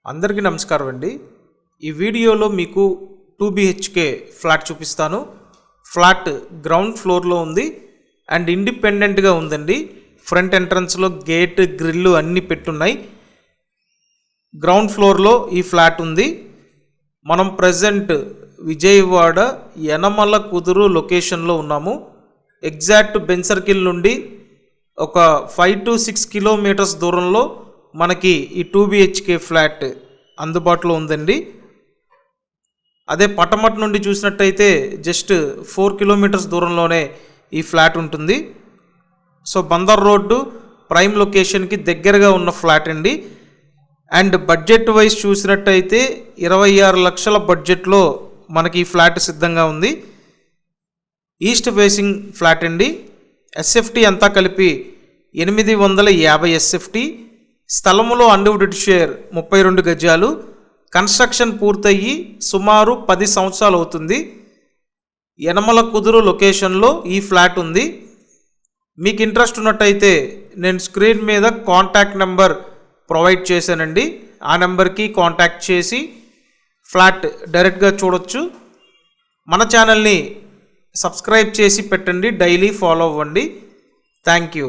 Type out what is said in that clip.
అందరికీ నమస్కారం అండి. ఈ వీడియోలో మీకు 2 BHK ఫ్లాట్ చూపిస్తాను. ఫ్లాట్ గ్రౌండ్ ఫ్లోర్లో ఉంది అండ్ ఇండిపెండెంట్గా ఉందండి. ఫ్రంట్ ఎంట్రన్స్లో గేట్ గ్రిల్ అన్నీ పెట్టున్నాయి. గ్రౌండ్ ఫ్లోర్లో ఈ ఫ్లాట్ ఉంది. మనం ప్రజెంట్ విజయవాడ యనమల కుదురు లొకేషన్లో ఉన్నాము. ఎగ్జాక్ట్ బెన్ సర్కిల్ నుండి ఒక 5 to 6 కిలోమీటర్స్ దూరంలో మనకి ఈ 2 BHK ఫ్లాట్ అందుబాటులో ఉందండి. అదే పటమట్ నుండి చూసినట్టయితే జస్ట్ 4 కిలోమీటర్స్ దూరంలోనే ఈ ఫ్లాట్ ఉంటుంది. సో బందర్ రోడ్డు ప్రైమ్ లొకేషన్కి దగ్గరగా ఉన్న ఫ్లాట్ అండి. అండ్ బడ్జెట్ వైజ్ చూసినట్టయితే 26 లక్షల బడ్జెట్లో మనకి ఈ ఫ్లాట్ సిద్ధంగా ఉంది. ఈస్ట్ ఫేసింగ్ ఫ్లాట్ అండి. ఎస్ఎఫ్టీ అంతా కలిపి 850 ఎస్ఎఫ్టీ. స్థలములో అన్డివైడెడ్ షేర్ 32 గజాలు. కన్స్ట్రక్షన్ పూర్తయ్యి సుమారు 10 సంవత్సరాలు అవుతుంది. యనమల కుదురు లొకేషన్లో ఈ ఫ్లాట్ ఉంది. మీకు ఇంట్రెస్ట్ ఉన్నట్టయితే నేను స్క్రీన్ మీద కాంటాక్ట్ నెంబర్ ప్రొవైడ్ చేశానండి. ఆ నెంబర్కి కాంటాక్ట్ చేసి ఫ్లాట్ డైరెక్ట్గా చూడొచ్చు. మన ఛానల్ని సబ్స్క్రైబ్ చేసి పెట్టండి, డైలీ ఫాలో అవ్వండి. Thank you.